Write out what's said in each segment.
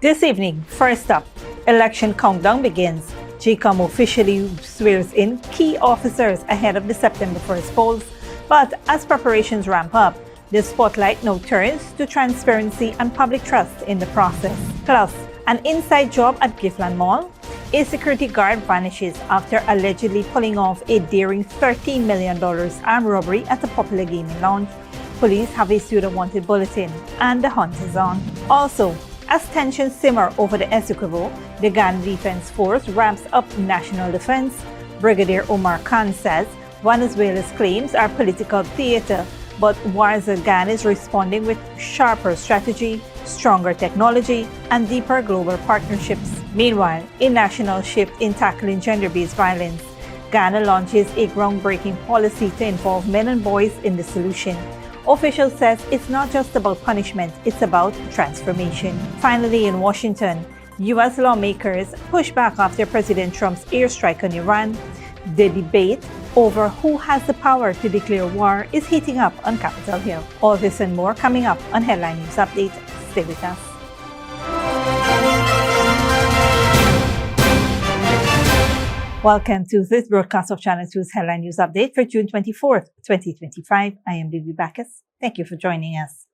This evening, first up, election countdown begins. GECOM officially swears in key officers ahead of the September 1st polls. But as preparations ramp up, the spotlight now turns to transparency and public trust in the process. Plus, an inside job at Giftland Mall. A security guard vanishes after allegedly pulling off a daring $13 million armed robbery at a popular gaming lounge. Police have issued a wanted bulletin, and the hunt is on. Also, as tensions simmer over the Essequibo, the Guyana Defence Force ramps up national defense. Brigadier Omar Khan says Venezuela's claims are political theater, but Guyana is responding with sharper strategy, stronger technology, and deeper global partnerships. Meanwhile, a national shift in tackling gender-based violence. Guyana launches a groundbreaking policy to involve men and boys in the solution. Officials says it's not just about punishment, it's about transformation. Finally, in Washington, U.S. lawmakers push back after President Trump's airstrike on Iran. The debate over who has the power to declare war is heating up on Capitol Hill. All this and more coming up on Headline News Update. Stay with us. Welcome to this broadcast of Channel 2's Headline News Update for June 24th, 2025. I am Bibi Bacchus. Thank you for joining us.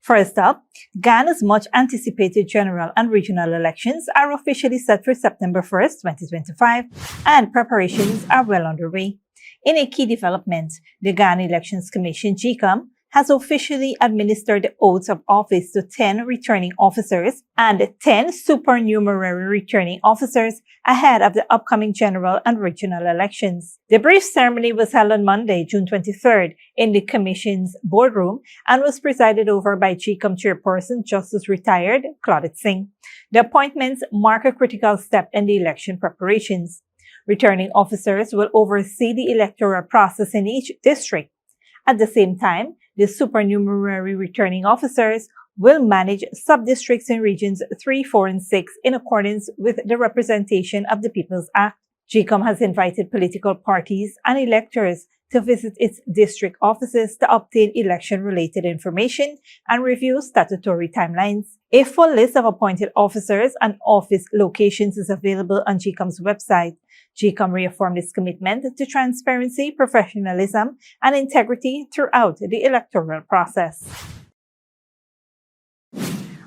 First up, Guyana's much anticipated general and regional elections are officially set for September 1st, 2025, and preparations are well underway. In a key development, the Guyana Elections Commission, GECOM, has officially administered the oaths of office to 10 returning officers and 10 supernumerary returning officers ahead of the upcoming general and regional elections. The brief ceremony was held on Monday, June 23rd, in the Commission's boardroom and was presided over by GECOM Chairperson Justice Retired Claudette Singh. The appointments mark a critical step in the election preparations. Returning officers will oversee the electoral process in each district. At the same time, the supernumerary returning officers will manage sub-districts in regions 3, 4, and 6 in accordance with the Representation of the People's Act. GECOM has invited political parties and electors to visit its district offices to obtain election-related information and review statutory timelines. A full list of appointed officers and office locations is available on GECOM's website. GECOM reaffirmed its commitment to transparency, professionalism, and integrity throughout the electoral process.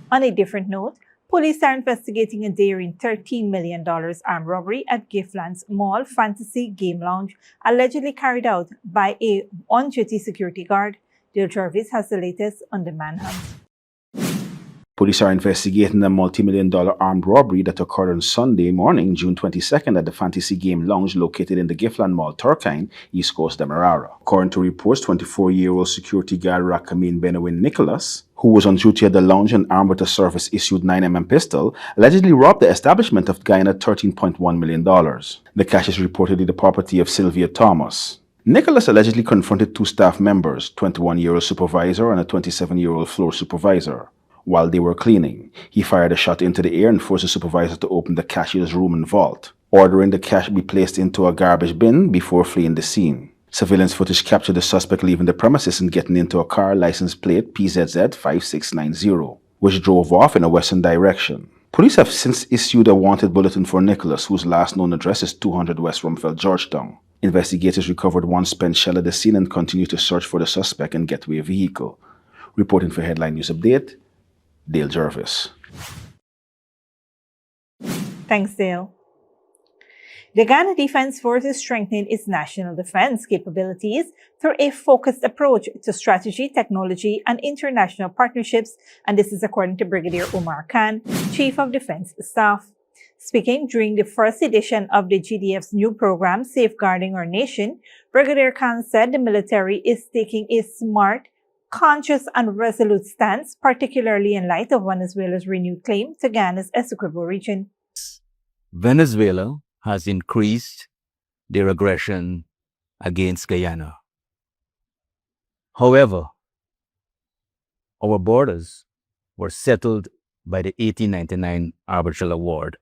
On a different note, police are investigating a daring $13 million armed robbery at Giftland Mall Fantasy Game Lounge, allegedly carried out by a on-duty security guard. Dale Jarvis has the latest on the manhunt. Police are investigating a multi-million-dollar armed robbery that occurred on Sunday morning, June 22nd, at the Fantasy Game Lounge located in the Giftland Mall, Turkine, East Coast, Demerara. According to reports, 24-year-old security guard Rakamin Benowin Nicholas, who was on duty at the lounge and armed with a service-issued 9mm pistol, allegedly robbed the establishment of Guyana $13.1 million. The cash is reportedly the property of Sylvia Thomas. Nicholas allegedly confronted two staff members, 21-year-old supervisor and a 27-year-old floor supervisor. While they were cleaning, he fired a shot into the air and forced the supervisor to open the cashier's room and vault, ordering the cash be placed into a garbage bin before fleeing the scene. Surveillance footage captured the suspect leaving the premises and getting into a car license plate PZZ 5690, which drove off in a western direction. Police have since issued a wanted bulletin for Nicholas, whose last known address is 200 West Rumfeld, Georgetown. Investigators recovered one spent shell at the scene and continue to search for the suspect and getaway vehicle. Reporting for Headline News Update, Dale Jarvis. Thanks, Dale. The Guyana Defence Force is strengthening its national defense capabilities through a focused approach to strategy, technology, and international partnerships, and this is according to Brigadier Omar Khan, Chief of Defense Staff. Speaking during the first edition of the GDF's new program, Safeguarding Our Nation, Brigadier Khan said the military is taking a smart, conscious, and resolute stance, particularly in light of Venezuela's renewed claim to Guyana's Essequibo region. Venezuela has increased their aggression against Guyana. However, our borders were settled by the 1899 Arbitral Award.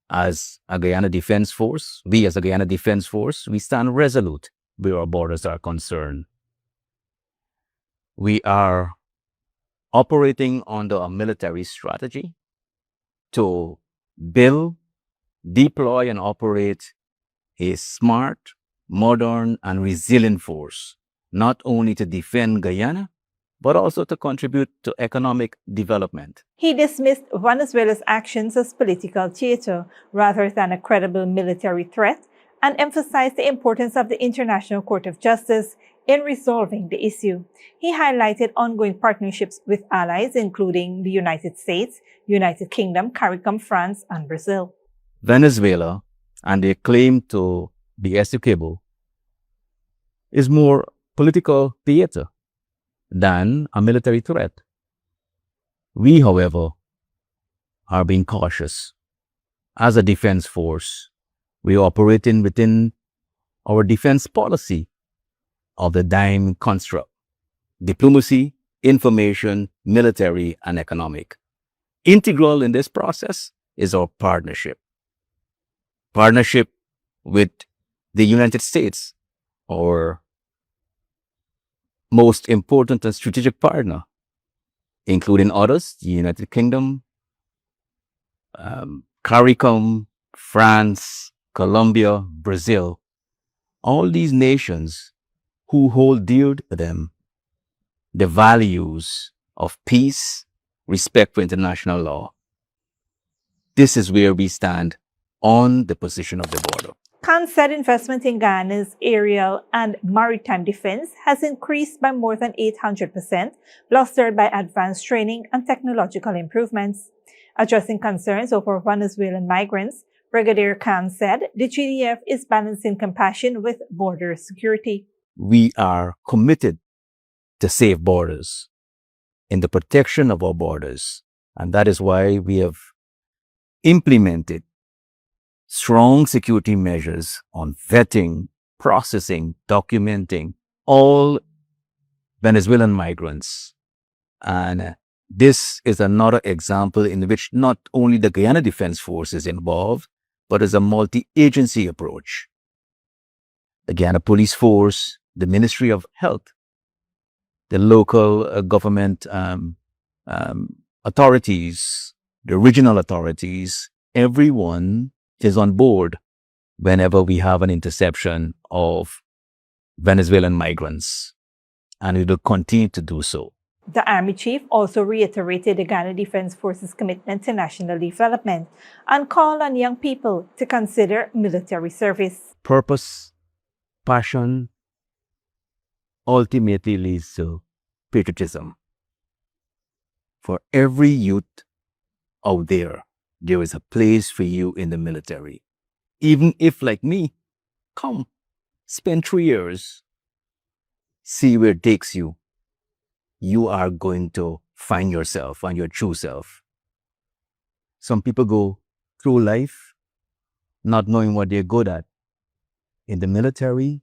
As a Guyana Defence Force, we stand resolute where our borders are concerned. We are operating under a military strategy to build, deploy, and operate a smart, modern, and resilient force, not only to defend Guyana, but also to contribute to economic development. He dismissed Venezuela's actions as political theater rather than a credible military threat and emphasized the importance of the International Court of Justice in resolving the issue. He highlighted ongoing partnerships with allies including the United States, United Kingdom, CARICOM, France, and Brazil. Venezuela and their claim to the Essequibo is more political theater than a military threat. We, however, are being cautious. As a defense force, we are operating within our defense policy of the DIME construct: diplomacy, information, military, and economic. Integral in this process is our partnership. Partnership with the United States, our most important and strategic partner, including others, the United Kingdom, CARICOM, France, Colombia, Brazil, all these nations who hold dear to them the values of peace, respect for international law. This is where we stand on the position of the border. Khan said investment in Guyana's aerial and maritime defense has increased by more than 800%, bolstered by advanced training and technological improvements. Addressing concerns over Venezuelan migrants, Brigadier Khan said the GDF is balancing compassion with border security. We are committed to safe borders, in the protection of our borders, and that is why we have implemented strong security measures on vetting, processing, documenting all Venezuelan migrants. And this is another example in which not only the Guyana Defence Force is involved, but is a multi-agency approach. The Guyana Police Force, the Ministry of Health, the local government authorities, the regional authorities, everyone is on board whenever we have an interception of Venezuelan migrants, and we will continue to do so. The Army Chief also reiterated the Guyana Defence Force's commitment to national development and called on young people to consider military service. Purpose, passion, ultimately leads to patriotism. For every youth out there, there is a place for you in the military. Even if, like me, come, spend 3 years, see where it takes you. You are going to find yourself and your true self. Some people go through life not knowing what they're good at. In the military,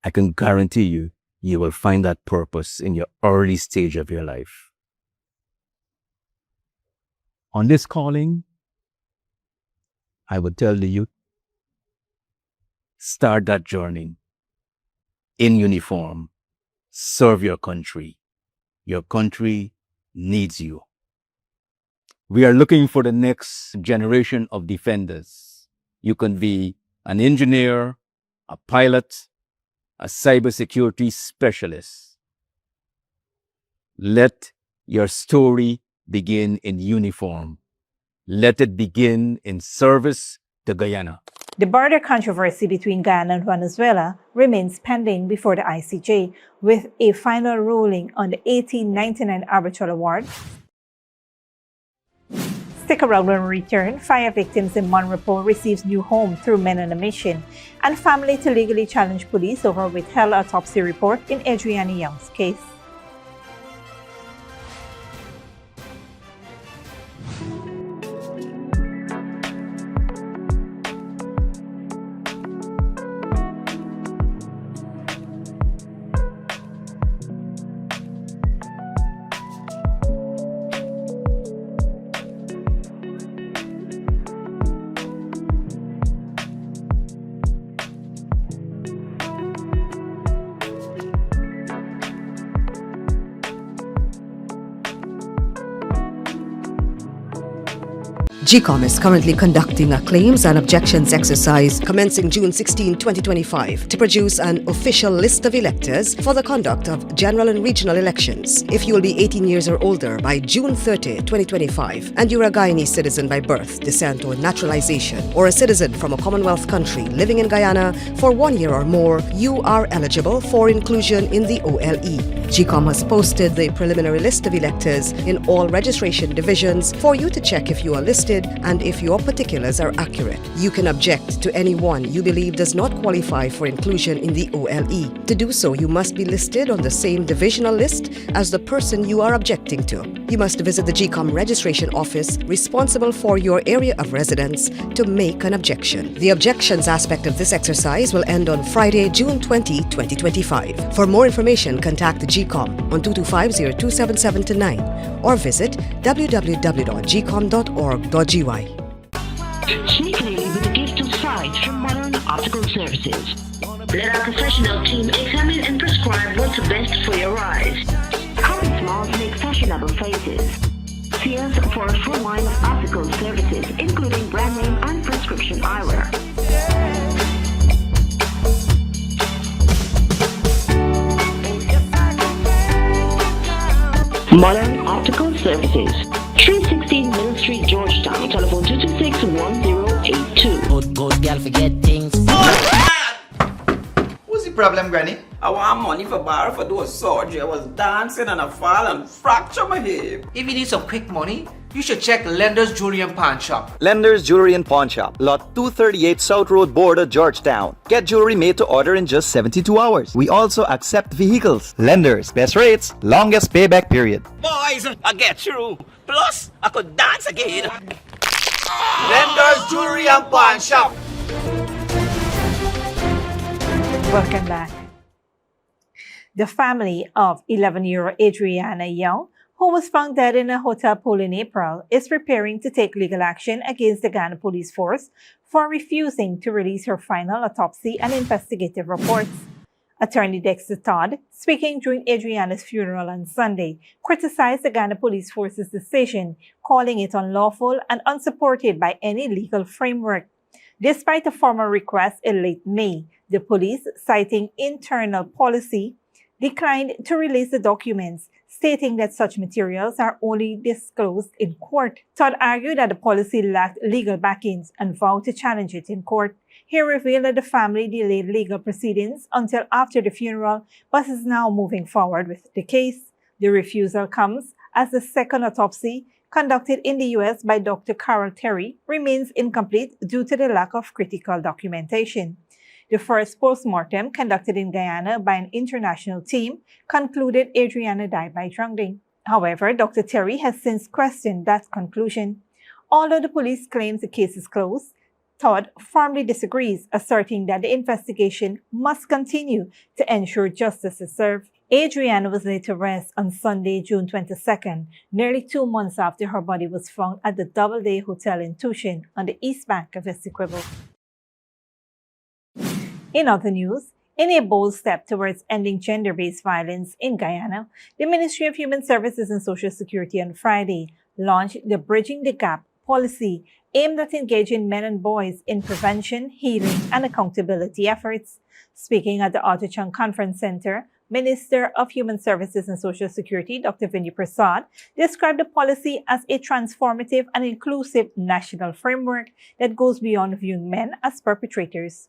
I can guarantee you, you will find that purpose in your early stage of your life. On this calling, I would tell the youth, start that journey in uniform. Serve your country. Your country needs you. We are looking for the next generation of defenders. You can be an engineer, a pilot, a cybersecurity specialist. Let your story begin in uniform. Let it begin in service to Guyana. The border controversy between Guyana and Venezuela remains pending before the ICJ, with a final ruling on the 1899 arbitral award. Stick around when we return. Fire victims in Monrepo receives new home through Men on a Mission, and family to legally challenge police over withheld autopsy report in Adriana Young's case. GECOM is currently conducting a claims and objections exercise commencing June 16, 2025 to produce an official list of electors for the conduct of general and regional elections. If you will be 18 years or older by June 30, 2025, and you're a Guyanese citizen by birth, descent, or naturalization, or a citizen from a Commonwealth country living in Guyana for 1 year or more, you are eligible for inclusion in the OLE. GECOM has posted the preliminary list of electors in all registration divisions for you to check if you are listed and if your particulars are accurate. You can object to anyone you believe does not qualify for inclusion in the OLE. To do so, you must be listed on the same divisional list as the person you are objecting to. You must visit the GECOM registration office responsible for your area of residence to make an objection. The objections aspect of this exercise will end on Friday, June 20, 2025. For more information, contact the GECOM on 225-0277-9 or visit www.gecom.org.gy. Sneakily with a gift of sight from Modern Optical Services. Let our professional team examine and prescribe what's best for your eyes. Common smiles make fashionable faces. See us for a full line of optical services, including brand name and prescription eyewear. Modern Optical Services, 316 Middle Street, Georgetown. Telephone 226-1082. Good girl forget things. What's the problem, Granny? I want money for borrow for those surgery. I was dancing and I fall and fracture my hip. If you need some quick money, you should check Lender's Jewelry and Pawn Shop. Lender's Jewelry and Pawn Shop, Lot 238 South Road, Border, Georgetown. Get jewelry made to order in just 72 hours. We also accept vehicles. Lender's, best rates, longest payback period. Boys, I get through. Plus, I could dance again. Lender's Jewelry and Pawn Shop. Welcome back. The family of 11-year-old Adriana Young, who was found dead in a hotel pool in April, is preparing to take legal action against the Guyana Police Force for refusing to release her final autopsy and investigative reports. Attorney Dexter Todd, speaking during Adriana's funeral on Sunday, criticized the Guyana Police Force's decision, calling it unlawful and unsupported by any legal framework. Despite a formal request in late May, the police, citing internal policy, declined to release the documents, stating that such materials are only disclosed in court. Todd argued that the policy lacked legal backings and vowed to challenge it in court. He revealed that the family delayed legal proceedings until after the funeral, but is now moving forward with the case. The refusal comes as the second autopsy, conducted in the U.S. by Dr. Carol Terry, remains incomplete due to the lack of critical documentation. The first post-mortem, conducted in Guyana by an international team, concluded Adriana died by drowning. However, Dr. Terry has since questioned that conclusion. Although the police claims the case is closed, Todd firmly disagrees, asserting that the investigation must continue to ensure justice is served. Adriana was laid to rest on Sunday, June 22nd, nearly 2 months after her body was found at the Doubleday Hotel in Tushin on the east bank of Essequibo. In other news, in a bold step towards ending gender-based violence in Guyana, the Ministry of Human Services and Social Security on Friday launched the Bridging the Gap policy aimed at engaging men and boys in prevention, healing, and accountability efforts. Speaking at the Autochang Conference Center, Minister of Human Services and Social Security, Dr. Vinny Prasad, described the policy as a transformative and inclusive national framework that goes beyond viewing men as perpetrators.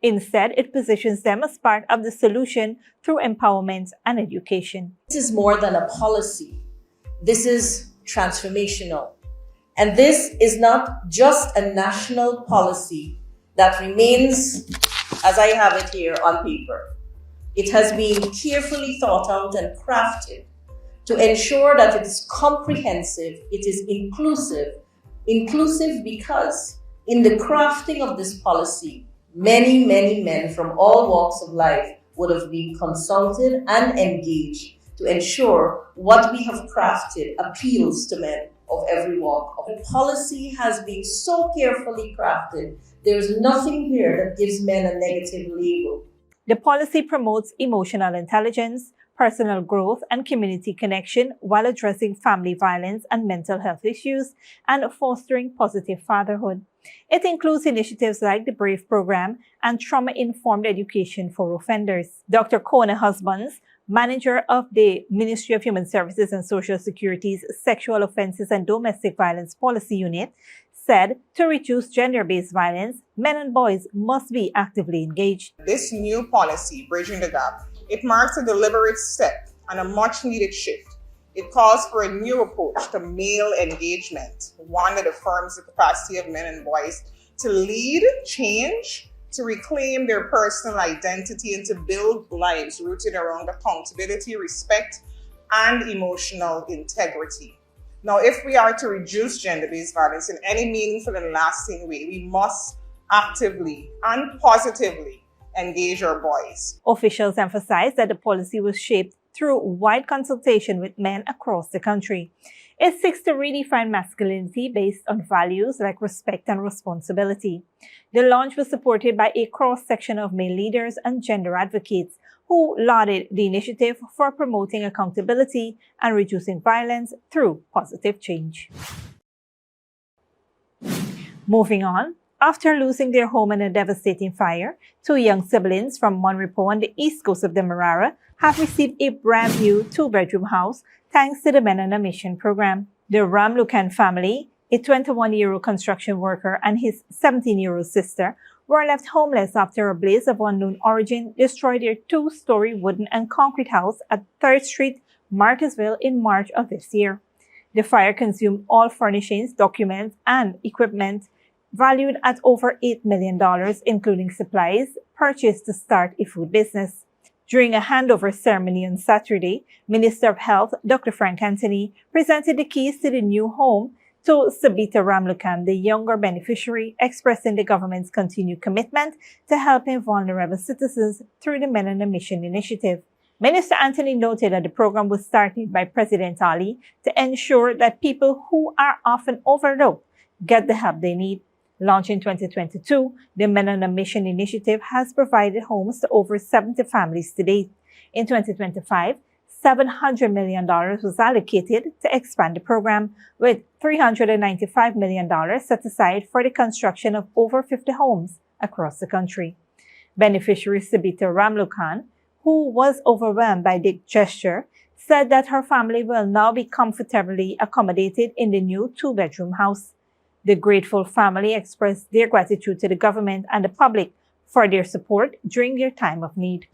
Instead, it positions them as part of the solution through empowerment and education. This is more than a policy. This is transformational. And this is not just a national policy that remains, as I have it here, on paper. It has been carefully thought out and crafted to ensure that it is comprehensive, it is inclusive. Inclusive because in the crafting of this policy, many, many men from all walks of life would have been consulted and engaged to ensure what we have crafted appeals to men of every walk. The policy has been so carefully crafted, there's nothing here that gives men a negative label. The policy promotes emotional intelligence, personal growth and community connection while addressing family violence and mental health issues and fostering positive fatherhood. It includes initiatives like the BRAVE program and trauma-informed education for offenders. Dr. Kona Husbands, manager of the Ministry of Human Services and Social Security's Sexual Offences and Domestic Violence Policy Unit, said to reduce gender-based violence, men and boys must be actively engaged. This new policy, Bridging the Gap, it marks a deliberate step and a much-needed shift. It calls for a new approach to male engagement, one that affirms the capacity of men and boys to lead, change, to reclaim their personal identity, and to build lives rooted around accountability, respect, and emotional integrity. Now, if we are to reduce gender-based violence in any meaningful and lasting way, we must actively and positively engage our boys. Officials emphasized that the policy was shaped through wide consultation with men across the country. It seeks to redefine masculinity based on values like respect and responsibility. The launch was supported by a cross-section of male leaders and gender advocates who lauded the initiative for promoting accountability and reducing violence through positive change. Moving on, after losing their home in a devastating fire, two young siblings from Monrepo on the east coast of Demerara have received a brand new two-bedroom house thanks to the Men on a Mission program. The Ramlukan family, a 21-year-old construction worker and his 17-year-old sister, were left homeless after a blaze of unknown origin destroyed their two-story wooden and concrete house at 3rd Street, Marcusville in March of this year. The fire consumed all furnishings, documents, and equipment valued at over $8 million, including supplies purchased to start a food business. During a handover ceremony on Saturday, Minister of Health Dr. Frank Anthony presented the keys to the new home to Sabita Ramlukan, the younger beneficiary, expressing the government's continued commitment to helping vulnerable citizens through the Men on a Mission initiative. Minister Anthony noted that the program was started by President Ali to ensure that people who are often overlooked get the help they need. Launched in 2022, the Men on a Mission initiative has provided homes to over 70 families to date. In 2025, $700 million was allocated to expand the program, with $395 million set aside for the construction of over 50 homes across the country. Beneficiary Sabita Ramlukan, who was overwhelmed by the gesture, said that her family will now be comfortably accommodated in the new two-bedroom house. The grateful family expressed their gratitude to the government and the public for their support during their time of need.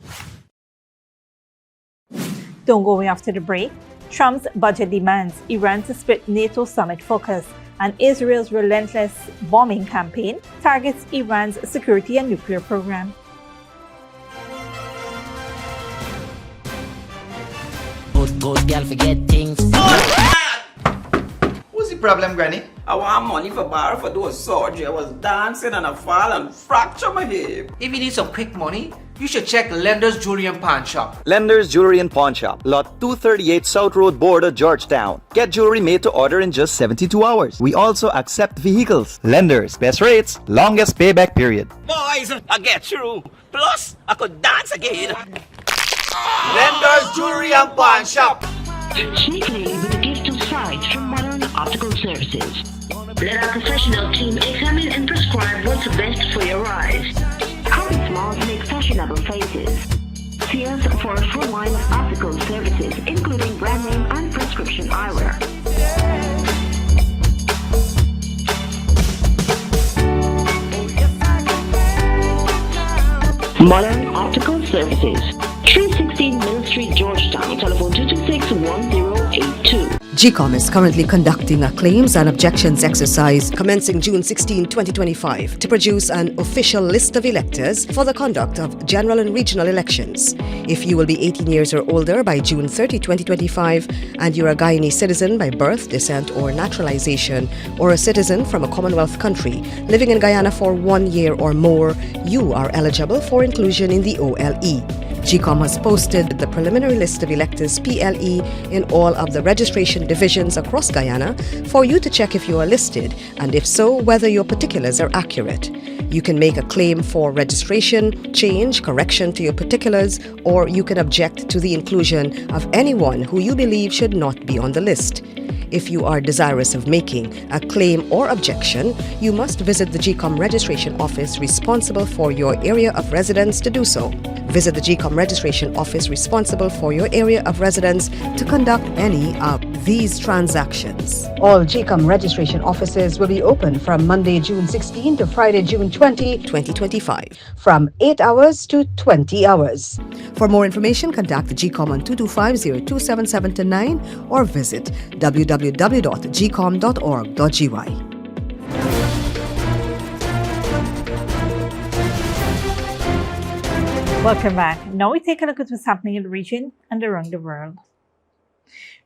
Don't go away after the break. Trump's budget demands Iran to split NATO summit focus, and Israel's relentless bombing campaign targets Iran's security and nuclear program. Good girl forget things. What's the problem, Granny? I want money for borrow for those surgery. I was dancing and I fall and fracture my hip. If you need some quick money, you should check Lender's Jewelry and Pawn Shop. Lender's Jewelry and Pawn Shop, lot 238 South Road Border, Georgetown. Get jewelry made to order in just 72 hours. We also accept vehicles. Lenders, best rates, longest payback period. Boys, I get through. Plus, I could dance again. Lender's Jewelry and Pawn Shop. Sneakily with a gift of sight from Modern Optical Services. Let our professional team examine and prescribe what's best for your eyes. Common smiles make fashionable faces. See us for a full line of optical services, including brand name and prescription eyewear. Modern Optical Services, 316 Mill Street, Georgetown, telephone 226-1082. GECOM is currently conducting a claims and objections exercise commencing June 16, 2025 to produce an official list of electors for the conduct of general and regional elections. If you will be 18 years or older by June 30, 2025 and you're a Guyanese citizen by birth, descent or naturalization, or a citizen from a Commonwealth country living in Guyana for 1 year or more, you are eligible for inclusion in the OLE. GECOM has posted the preliminary list of electors PLE in all of the registration divisions across Guyana for you to check if you are listed and if so, whether your particulars are accurate. You can make a claim for registration, change, correction to your particulars, or you can object to the inclusion of anyone who you believe should not be on the list. If you are desirous of making a claim or objection, you must visit the GECOM registration office responsible for your area of residence to do so. Visit the GECOM registration office responsible for your area of residence to conduct any of these transactions. All GECOM registration offices will be open from Monday, June 16 to Friday, June 20, 2025, from 8 hours to 20 hours. For more information, contact the GECOM on 225-0277-9 or visit www.gcom.org.gy. Welcome back. Now we take a look at what's happening in the region and around the world.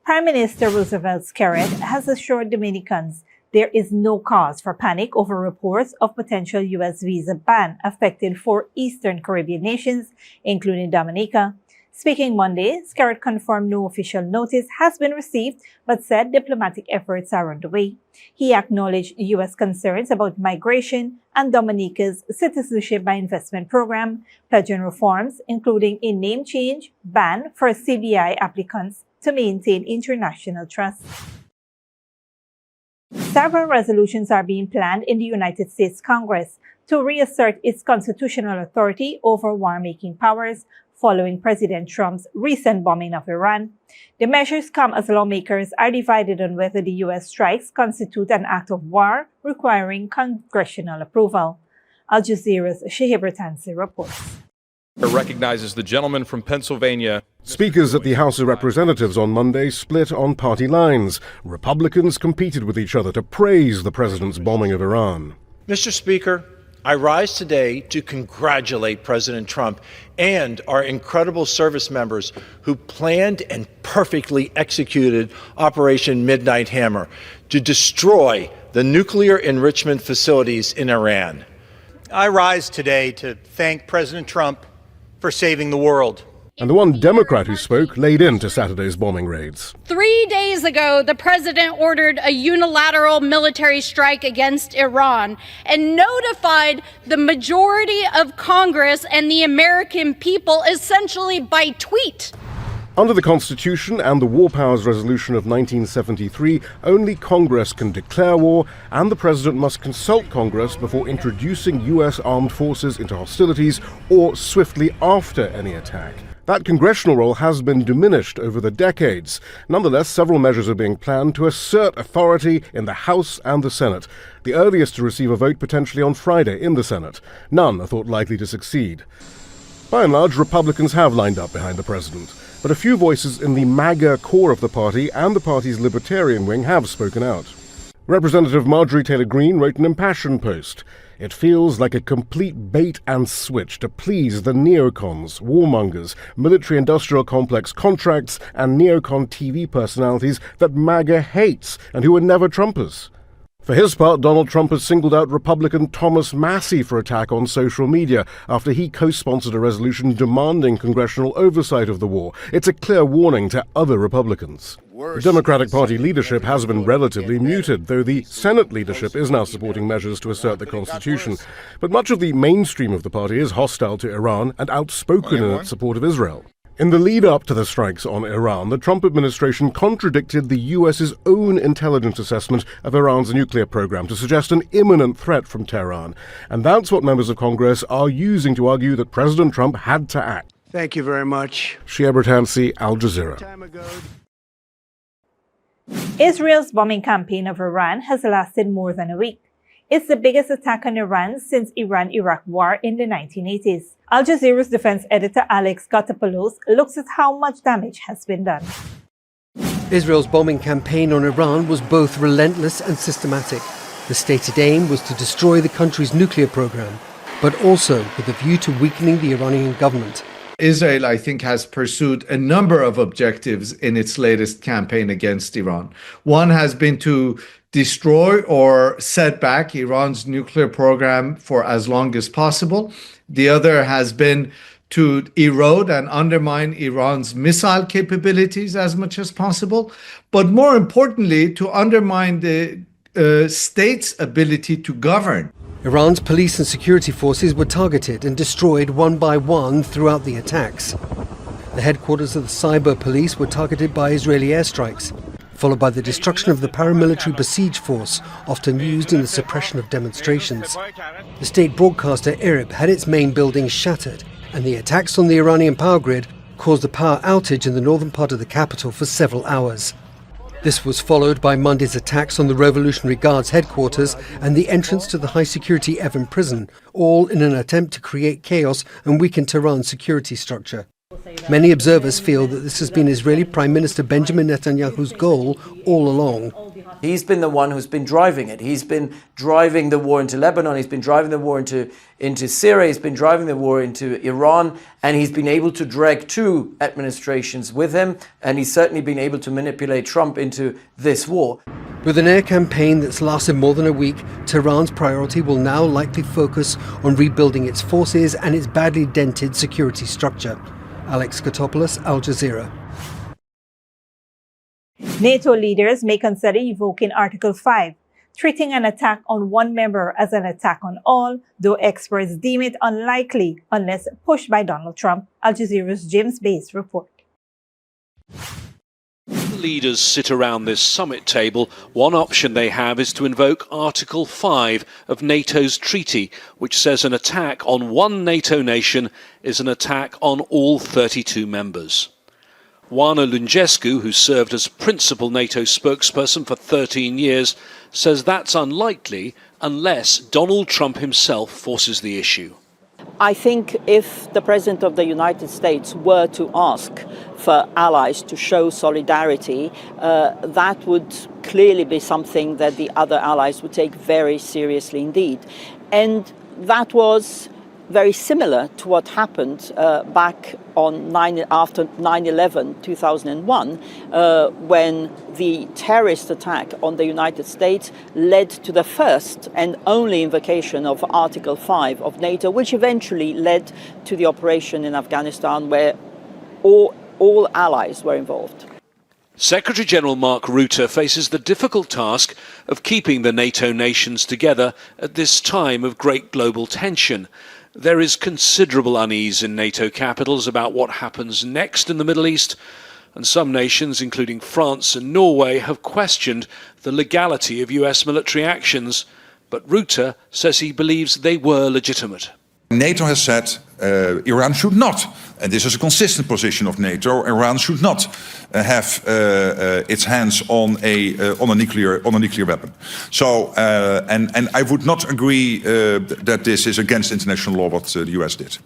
Prime Minister Roosevelt Skerrit has assured Dominicans there is no cause for panic over reports of potential U.S. visa ban affecting 4 Eastern Caribbean nations, including Dominica. Speaking Monday, Skerrit confirmed no official notice has been received, but said diplomatic efforts are underway. He acknowledged U.S. concerns about migration and Dominica's citizenship by investment program, pledging reforms, including a name change ban for CBI applicants to maintain international trust. Several resolutions are being planned in the United States Congress to reassert its constitutional authority over war-making powers following President Trump's recent bombing of Iran. The measures come as lawmakers are divided on whether the U.S. strikes constitute an act of war requiring congressional approval. Al Jazeera's Shahib Tansi reports. Recognizes the gentleman from Pennsylvania. Speakers at the House of Representatives on Monday split on party lines. Republicans competed with each other to praise the president's bombing of Iran. Mr. Speaker, I rise today to congratulate President Trump and our incredible service members who planned and perfectly executed Operation Midnight Hammer to destroy the nuclear enrichment facilities in Iran. I rise today to thank President Trump for saving the world. And the one Democrat who spoke laid into Saturday's bombing raids. 3 days ago, the president ordered a unilateral military strike against Iran and notified the majority of Congress and the American people essentially by tweet. Under the Constitution and the War Powers Resolution of 1973, only Congress can declare war, and the President must consult Congress before introducing U.S. armed forces into hostilities or swiftly after any attack. That congressional role has been diminished over the decades. Nonetheless, several measures are being planned to assert authority in the House and the Senate, the earliest to receive a vote potentially on Friday in the Senate. None are thought likely to succeed. By and large, Republicans have lined up behind the president, but a few voices in the MAGA core of the party and the party's libertarian wing have spoken out. Representative Marjorie Taylor Greene wrote an impassioned post. It feels like a complete bait and switch to please the neocons, warmongers, military-industrial complex contracts, and neocon TV personalities that MAGA hates and who are never Trumpers. For his part, Donald Trump has singled out Republican Thomas Massie for attack on social media after he co-sponsored a resolution demanding congressional oversight of the war. It's a clear warning to other Republicans. The Democratic Party leadership has been relatively muted, though the Senate leadership is now supporting measures to assert the Constitution. But much of the mainstream of the party is hostile to Iran and outspoken in its support of Israel. In the lead-up to the strikes on Iran, the Trump administration contradicted the U.S.'s own intelligence assessment of Iran's nuclear program to suggest an imminent threat from Tehran. And that's what members of Congress are using to argue that President Trump had to act. Thank you very much. Shahib Tansi, Al Jazeera. Israel's bombing campaign of Iran has lasted more than a week. It's the biggest attack on Iran since Iran-Iraq war in the 1980s. Al Jazeera's defense editor Alex Gotopoulos looks at how much damage has been done. Israel's bombing campaign on Iran was both relentless and systematic. The stated aim was to destroy the country's nuclear program, but also with a view to weakening the Iranian government. Israel, I think, has pursued a number of objectives in its latest campaign against Iran. One has been to destroy or set back Iran's nuclear program for as long as possible. The other has been to erode and undermine Iran's missile capabilities as much as possible, but more importantly, to undermine the state's ability to govern. Iran's police and security forces were targeted and destroyed one by one throughout the attacks. The headquarters of the cyber police were targeted by Israeli airstrikes, followed by the destruction of the paramilitary besiege force, often used in the suppression of demonstrations. The state broadcaster IRIB had its main building shattered, and the attacks on the Iranian power grid caused a power outage in the northern part of the capital for several hours. This was followed by Monday's attacks on the Revolutionary Guard's headquarters and the entrance to the high-security Evin prison, all in an attempt to create chaos and weaken Tehran's security structure. Many observers feel that this has been Israeli Prime Minister Benjamin Netanyahu's goal all along. He's been the one who's been driving it. He's been driving the war into Lebanon. He's been driving the war into Syria. He's been driving the war into Iran. And he's been able to drag two administrations with him. And he's certainly been able to manipulate Trump into this war. With an air campaign that's lasted more than a week, Tehran's priority will now likely focus on rebuilding its forces and its badly dented security structure. Alex Katopoulos, Al Jazeera. NATO leaders may consider evoking Article 5, treating an attack on one member as an attack on all, though experts deem it unlikely unless pushed by Donald Trump. Al Jazeera's James Bates report. Leaders sit around this summit table. One option they have is to invoke Article 5 of NATO's treaty, which says an attack on one NATO nation is an attack on all 32 members. Oana Lungescu, who served as principal NATO spokesperson for 13 years, says that's unlikely unless Donald Trump himself forces the issue. I think if the President of the United States were to ask for allies to show solidarity, that would clearly be something that the other allies would take very seriously indeed. And that was very similar to what happened back on after 9/11, 2001, when the terrorist attack on the United States led to the first and only invocation of Article 5 of NATO, which eventually led to the operation in Afghanistan, where all allies were involved. Secretary General Mark Rutte faces the difficult task of keeping the NATO nations together at this time of great global tension. There is considerable unease in NATO capitals about what happens next in the Middle East, and some nations, including France and Norway, have questioned the legality of US military actions, but Rutte says he believes they were legitimate. NATO has said Iran should not, and this is a consistent position of NATO, Iran should not have its hands on a nuclear weapon. So, and I would not agree that this is against international law what the US did.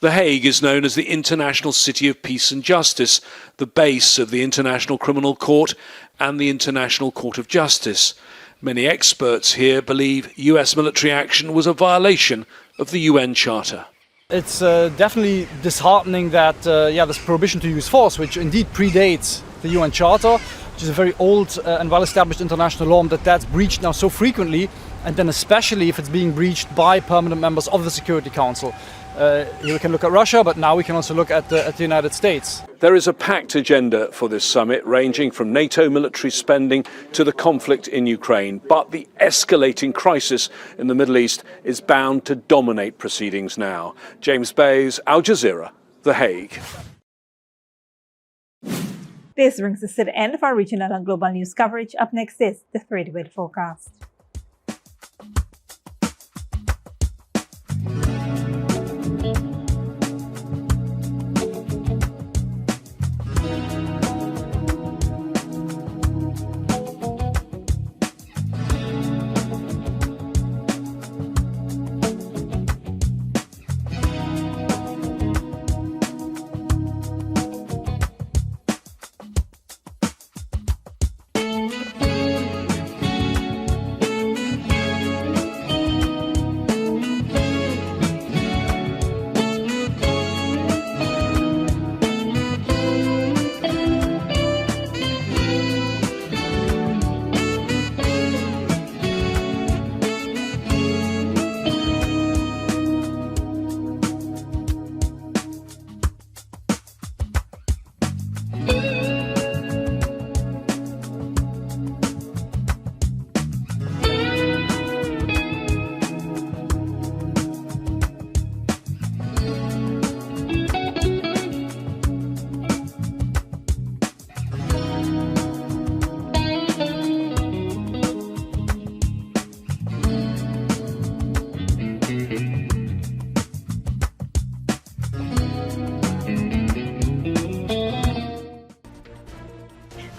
The Hague is known as the International City of Peace and Justice, the base of the International Criminal Court and the International Court of Justice. Many experts here believe US military action was a violation of the UN Charter. It's definitely disheartening that this prohibition to use force, which indeed predates the UN Charter, which is a very old and well-established international law, that's breached now so frequently, and then especially if it's being breached by permanent members of the Security Council. Here we can look at Russia, but now we can also look at the United States. There is a packed agenda for this summit, ranging from NATO military spending to the conflict in Ukraine. But the escalating crisis in the Middle East is bound to dominate proceedings now. James Bays, Al Jazeera, The Hague. This brings us to the end of our regional and global news coverage. Up next is the 3-day weather forecast.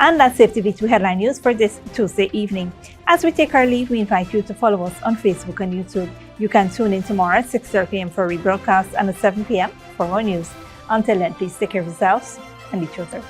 And that's Safety V2 Headline News for this Tuesday evening. As we take our leave, we invite you to follow us on Facebook and YouTube. You can tune in tomorrow at 6:30 p.m. for a rebroadcast and at 7 p.m. for more news. Until then, please take care of yourselves and each other.